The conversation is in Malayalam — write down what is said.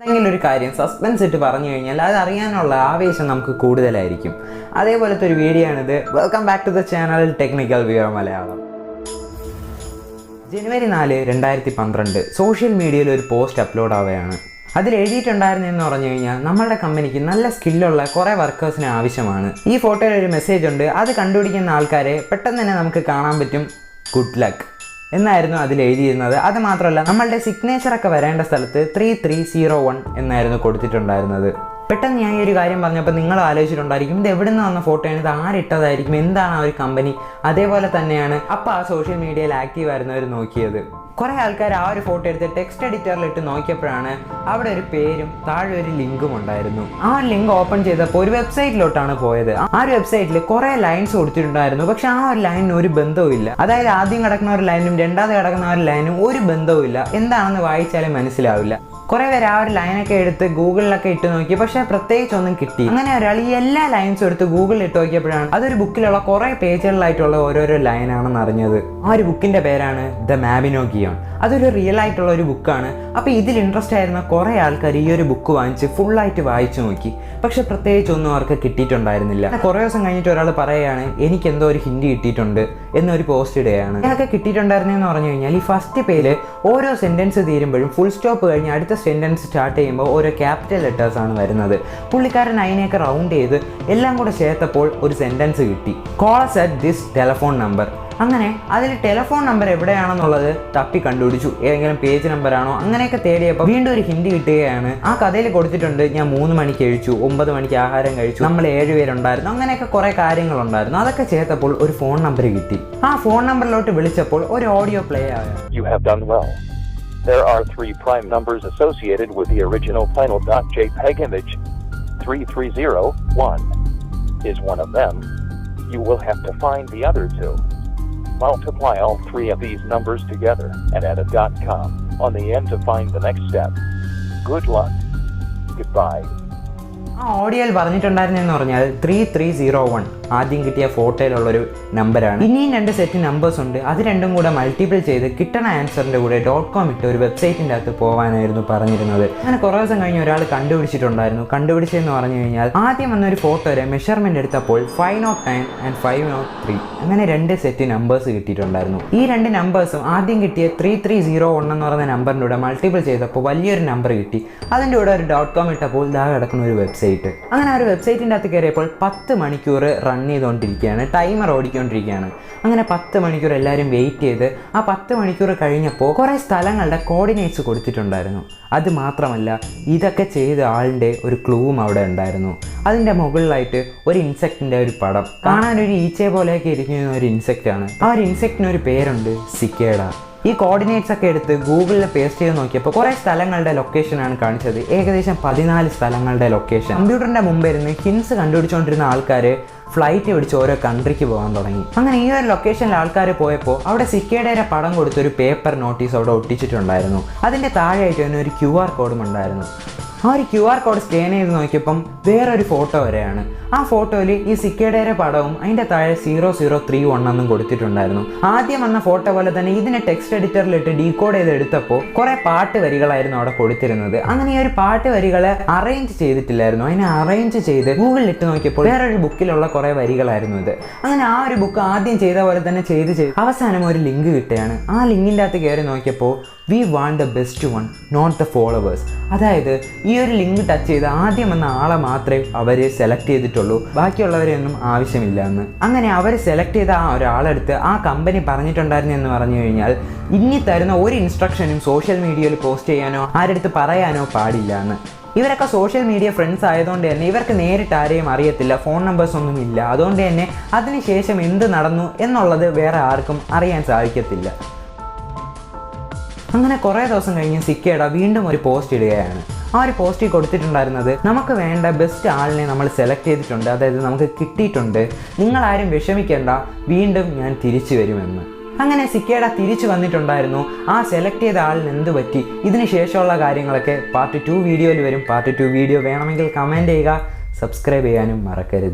എന്തെങ്കിലും ഒരു കാര്യം സസ്പെൻസ് ഇട്ട് പറഞ്ഞു കഴിഞ്ഞാൽ അത് അറിയാനുള്ള ആവേശം നമുക്ക് കൂടുതലായിരിക്കും. അതേപോലത്തെ ഒരു വീഡിയോ ആണിത്. Welcome back to the channel technical view Malayalam. ജനുവരി 4, 2012 സോഷ്യൽ മീഡിയയിൽ ഒരു പോസ്റ്റ് അപ്ലോഡ് ആവുകയാണ്. അതിൽ എഴുതിയിട്ടുണ്ടായിരുന്നെന്ന് പറഞ്ഞു കഴിഞ്ഞാൽ നമ്മളുടെ കമ്പനിക്ക് നല്ല സ്കില്ലുള്ള കുറേ വർക്കേഴ്സിന് ആവശ്യമാണ്. ഈ ഫോട്ടോയിൽ ഒരു മെസ്സേജ് ഉണ്ട്. അത് കണ്ടുപിടിക്കുന്ന ആൾക്കാരെ പെട്ടെന്ന് തന്നെ നമുക്ക് കാണാൻ പറ്റും. ഗുഡ് ലക്ക് എന്നായിരുന്നു അതിൽ എഴുതിയിരുന്നത്. അത് മാത്രമല്ല നമ്മളുടെ സിഗ്നേച്ചറൊക്കെ വരേണ്ട സ്ഥലത്ത് 3301 എന്നായിരുന്നു കൊടുത്തിട്ടുണ്ടായിരുന്നത്. പെട്ടെന്ന് ഞാൻ ഈ ഒരു കാര്യം പറഞ്ഞപ്പോൾ നിങ്ങൾ ആലോചിച്ചിട്ടുണ്ടായിരിക്കും ഇത് എവിടെ നിന്ന് വന്ന ഫോട്ടോയാണ്, ഇത് ആരിട്ടതായിരിക്കും, എന്താണ് ആ ഒരു കമ്പനി. അതേപോലെ തന്നെയാണ് അപ്പോൾ ആ സോഷ്യൽ മീഡിയയിൽ ആക്റ്റീവ് ആയിരുന്നവർ നോക്കിയത്. കുറേ ആൾക്കാർ ആ ഒരു ഫോട്ടോ എടുത്ത് ടെക്സ്റ്റ് എഡിറ്ററിലിട്ട് നോക്കിയപ്പോഴാണ് അവിടെ ഒരു പേരും താഴെ ഒരു ലിങ്കും ഉണ്ടായിരുന്നു. ആ ഒരു ലിങ്ക് ഓപ്പൺ ചെയ്തപ്പോൾ ഒരു വെബ്സൈറ്റിലോട്ടാണ് പോയത്. ആ ഒരു വെബ്സൈറ്റിൽ കുറേ ലൈൻസ് കൊടുത്തിട്ടുണ്ടായിരുന്നു. പക്ഷെ ആ ഒരു ലൈനിന് ഒരു ബന്ധവും ഇല്ല. അതായത് ആദ്യം കിടക്കുന്ന ഒരു ലൈനും രണ്ടാമത് കിടക്കുന്ന ഒരു ലൈനും ഒരു ബന്ധവും ഇല്ല. എന്താണെന്ന് വായിച്ചാലും മനസ്സിലാവില്ല. കുറേ പേര് ആ ഒരു ലൈനൊക്കെ എടുത്ത് ഗൂഗിളിലൊക്കെ ഇട്ട് നോക്കി, പക്ഷെ പ്രത്യേകിച്ചൊന്നും കിട്ടി. അങ്ങനെ ഒരാൾ ഈ എല്ലാ ലൈൻസും എടുത്ത് ഗൂഗിളിൽ ഇട്ട് നോക്കിയപ്പോഴാണ് അതൊരു ബുക്കിലുള്ള കുറേ പേജുകളിലായിട്ടുള്ള ഓരോരോ ലൈനാണെന്ന് അറിഞ്ഞത്. ആ ഒരു ബുക്കിൻ്റെ പേരാണ് ദ മാബിനോഗിയോൺ. അതൊരു റിയൽ ആയിട്ടുള്ള ഒരു ബുക്കാണ്. അപ്പോൾ ഇതിൽ ഇൻട്രസ്റ്റ് ആയിരുന്ന കുറേ ആൾക്കാർ ഈ ഒരു ബുക്ക് വാങ്ങിച്ച് ഫുള്ളായിട്ട് വായിച്ചു നോക്കി. പക്ഷെ പ്രത്യേകിച്ചൊന്നും അവർക്ക് കിട്ടിയിട്ടുണ്ടായിരുന്നില്ല. കുറേ ദിവസം കഴിഞ്ഞിട്ട് ഒരാൾ പറയുകയാണ് എനിക്കെന്തോ ഒരു ഹിന്ദി കിട്ടിയിട്ടുണ്ട് എന്നൊരു പോസ്റ്റ് ഇടുകയാണ്. അതൊക്കെ കിട്ടിയിട്ടുണ്ടായിരുന്നെന്ന് പറഞ്ഞു കഴിഞ്ഞാൽ ഈ ഫസ്റ്റ് പേജിൽ ഓരോ സെൻറ്റൻസ് തീരുമ്പോഴും ഫുൾ സ്റ്റോപ്പ് കഴിഞ്ഞ് അടുത്ത സെൻറ്റൻസ് സ്റ്റാർട്ട് ചെയ്യുമ്പോൾ ഓരോ ക്യാപിറ്റൽ ലെറ്റേഴ്സ് ആണ് വരുന്നത്. പുള്ളിക്കാരൻ അതിനെയൊക്കെ റൗണ്ട് ചെയ്ത് എല്ലാം കൂടെ ചേർത്തപ്പോൾ ഒരു സെൻറ്റൻസ് കിട്ടി. Calls at this telephone number. അങ്ങനെ അതിൽ ടെലഫോൺ നമ്പർ എവിടെയാണെന്നുള്ളത് തപ്പി കണ്ടുപിടിച്ചു. ഏതെങ്കിലും പേജ് നമ്പറാണോ അങ്ങനെയൊക്കെ തേടിയപ്പോൾ വീണ്ടും ഒരു ഹിന്ദി കിട്ടുകയാണ്. ആ കഥയിൽ കൊടുത്തിട്ടുണ്ട് ഞാൻ 3 മണിക്ക് കഴിച്ചു, 9 മണിക്ക് ആഹാരം കഴിച്ചു, നമ്മൾ 7 പേരുണ്ടായിരുന്നു, അങ്ങനെയൊക്കെ കുറേ കാര്യങ്ങളുണ്ടായിരുന്നു. അതൊക്കെ ചേർത്തപ്പോൾ ഒരു ഫോൺ നമ്പർ കിട്ടി. ആ ഫോൺ നമ്പറിലോട്ട് വിളിച്ചപ്പോൾ ഒരു ഓഡിയോ പ്ലേ ആയ. There are 3 prime numbers associated with the original final.jpg image. 3301 is one of them. You will have to find the other 2. Multiply all 3 of these numbers together and add a .com on the end to find the next step. Good luck. Goodbye. ആ ഓഡിയോയിൽ പറഞ്ഞിട്ടുണ്ടായിരുന്നെന്ന് പറഞ്ഞാൽ 3301 ആദ്യം കിട്ടിയ ഫോട്ടോയിലുള്ളൊരു നമ്പറാണ്. ഇനിയും 2 സെറ്റ് നമ്പേഴ്സ് ഉണ്ട്. അത് രണ്ടും കൂടെ മൾട്ടിപ്പിൾ ചെയ്ത് കിട്ടണ ആൻസറിൻ്റെ കൂടെ .com ഇട്ട് ഒരു വെബ്സൈറ്റിൻ്റെ അകത്ത് പോകാനായിരുന്നു പറഞ്ഞിരുന്നത്. അങ്ങനെ കുറേ ദിവസം കഴിഞ്ഞ് ഒരാൾ കണ്ടുപിടിച്ചിട്ടുണ്ടായിരുന്നു. കണ്ടുപിടിച്ചതെന്ന് പറഞ്ഞു കഴിഞ്ഞാൽ ആദ്യം വന്നൊരു ഫോട്ടോയുടെ മെഷർമെൻറ്റ് എടുത്തപ്പോൾ 509 and 503 അങ്ങനെ 2 സെറ്റ് നമ്പേഴ്സ് കിട്ടിയിട്ടുണ്ടായിരുന്നു. ഈ 2 നമ്പേഴ്സും ആദ്യം കിട്ടിയ 3301 എന്ന് പറയുന്ന നമ്പറിൻ്റെ കൂടെ മൾട്ടിപ്പിൾ ചെയ്തപ്പോൾ വലിയൊരു നമ്പർ കിട്ടി. അതിൻ്റെ കൂടെ ഒരു .com ഇട്ടപ്പോൾ ഇതാ കിടക്കുന്ന ഒരു വെബ്സൈറ്റ്. അങ്ങനെ ആ ഒരു വെബ്സൈറ്റിൻ്റെ അകത്ത് കയറിയപ്പോൾ 10 മണിക്കൂർ റൺ ചെയ്തുകൊണ്ടിരിക്കുകയാണ്, ടൈമർ ഓടിക്കൊണ്ടിരിക്കുകയാണ്. അങ്ങനെ 10 മണിക്കൂർ എല്ലാവരും വെയിറ്റ് ചെയ്ത് ആ 10 മണിക്കൂർ കഴിഞ്ഞപ്പോൾ കുറേ സ്ഥലങ്ങളുടെ കോർഡിനേറ്റ്സ് കൊടുത്തിട്ടുണ്ടായിരുന്നു. അത് മാത്രമല്ല ഇതൊക്കെ ചെയ്ത ആളിൻ്റെ ഒരു ക്ലൂവും അവിടെ ഉണ്ടായിരുന്നു. അതിൻ്റെ മുകളിലായിട്ട് ഒരു ഇൻസെക്റ്റിൻ്റെ ഒരു പടം, കാണാൻ ഒരു ഈച്ചയെ പോലെയൊക്കെ ഇരിക്കുന്ന ഒരു ഇൻസെക്റ്റാണ്. ആ ഒരു ഇൻസെക്റ്റിനൊരു പേരുണ്ട് സിക്കേഡ. ഈ കോർഡിനേറ്റ്സ് ഒക്കെ എടുത്ത് ഗൂഗിളിൽ പേസ്റ്റ് ചെയ്ത് നോക്കിയപ്പോൾ കുറേ സ്ഥലങ്ങളുടെ ലൊക്കേഷനാണ് കാണിച്ചത്. ഏകദേശം 14 സ്ഥലങ്ങളുടെ ലൊക്കേഷൻ. കമ്പ്യൂട്ടറിൻ്റെ മുമ്പിരുന്ന് ഹിൻസ് കണ്ടുപിടിച്ചുകൊണ്ടിരുന്ന ആൾക്കാർ ഫ്ലൈറ്റ് പിടിച്ച് ഓരോ കൺട്രിക്ക് പോകാൻ തുടങ്ങി. അങ്ങനെ ഈ ഒരു ലൊക്കേഷനിൽ ആൾക്കാർ പോയപ്പോൾ അവിടെ സിക്കേഡയുടെ പടം കൊടുത്തൊരു പേപ്പർ നോട്ടീസ് അവിടെ ഒട്ടിച്ചിട്ടുണ്ടായിരുന്നു. അതിൻ്റെ താഴെയായിട്ട് തന്നെ ഒരു QR കോഡും ഉണ്ടായിരുന്നു. ആ ഒരു QR കോഡ് സ്കാൻ ചെയ്ത് നോക്കിയപ്പം വേറൊരു ഫോട്ടോ വരെയാണ്. ആ ഫോട്ടോയിൽ ഈ സിക്കേഡയുടെ പടവും അതിൻ്റെ താഴെ 0031 എന്നും കൊടുത്തിട്ടുണ്ടായിരുന്നു. ആദ്യം വന്ന ഫോട്ടോ പോലെ തന്നെ ഇതിനെ ടെക്സ്റ്റ് എഡിറ്ററിലിട്ട് ഡീകോഡ് ചെയ്ത് എടുത്തപ്പോൾ കുറേ പാട്ട് വരികളായിരുന്നു അവിടെ കൊടുത്തിരുന്നത്. അങ്ങനെ ഈ ഒരു പാട്ട് വരികളെ അറേഞ്ച് ചെയ്തിട്ടില്ലായിരുന്നു. അതിനെ അറേഞ്ച് ചെയ്ത് ഗൂഗിളിൽ ഇട്ട് നോക്കിയപ്പോൾ വേറൊരു ബുക്കിലുള്ള കുറേ വരികളായിരുന്നു ഇത്. അങ്ങനെ ആ ഒരു ബുക്ക് ആദ്യം ചെയ്ത പോലെ തന്നെ ചെയ്ത് അവസാനം ഒരു ലിങ്ക് കിട്ടുകയാണ്. ആ ലിങ്കിൻ്റെ അകത്ത് കയറി നോക്കിയപ്പോൾ we want the best one not the followers. അതായത് ഈ ഒരു ലിങ്ക് ടച്ച് ചെയ്ത് ആദ്യം വന്ന ആളെ മാത്രമേ അവർ സെലക്ട് ചെയ്തിട്ടുള്ളൂ, ബാക്കിയുള്ളവരെയൊന്നും ആവശ്യമില്ല എന്ന്. അങ്ങനെ അവർ സെലക്ട് ചെയ്ത ആ ഒരാളെടുത്ത് ആ കമ്പനി പറഞ്ഞിട്ടുണ്ടായിരുന്നെന്ന് പറഞ്ഞു കഴിഞ്ഞാൽ ഇനി തരുന്ന ഒരു ഇൻസ്ട്രക്ഷനും സോഷ്യൽ മീഡിയയിൽ പോസ്റ്റ് ചെയ്യാനോ ആരെടുത്ത് പറയാനോ പാടില്ല എന്ന്. ഇവരൊക്കെ സോഷ്യൽ മീഡിയ ഫ്രണ്ട്സ് ആയതുകൊണ്ട് തന്നെ ഇവർക്ക് നേരിട്ട് ആരെയും അറിയത്തില്ല, ഫോൺ നമ്പേഴ്സ് ഒന്നും ഇല്ല. അതുകൊണ്ട് തന്നെ അതിനുശേഷം എന്ത് നടന്നു എന്നുള്ളത് വേറെ ആർക്കും അറിയാൻ സാധിക്കത്തില്ല. അങ്ങനെ കുറേ ദിവസം കഴിഞ്ഞ് സിക്കേഡ വീണ്ടും ഒരു പോസ്റ്റ് ഇടുകയാണ്. ആ ഒരു പോസ്റ്റിൽ കൊടുത്തിട്ടുണ്ടായിരുന്നത് നമുക്ക് വേണ്ട ബെസ്റ്റ് ആളിനെ നമ്മൾ സെലക്ട് ചെയ്തിട്ടുണ്ട്, അതായത് നമുക്ക് കിട്ടിയിട്ടുണ്ട്, നിങ്ങളാരും വിഷമിക്കേണ്ട, വീണ്ടും ഞാൻ തിരിച്ചു വരുമെന്ന്. അങ്ങനെ സിക്കേഡ തിരിച്ചു വന്നിട്ടുണ്ടായിരുന്നു. ആ സെലക്ട് ചെയ്ത ആളിന് എന്ത് പറ്റി, ഇതിന് ശേഷമുള്ള കാര്യങ്ങളൊക്കെ പാർട്ട് 2 വീഡിയോയിൽ വരും. പാർട്ട് 2 വീഡിയോ വേണമെങ്കിൽ കമൻറ്റ് ചെയ്യുക, സബ്സ്ക്രൈബ് ചെയ്യാനും മറക്കരുത്.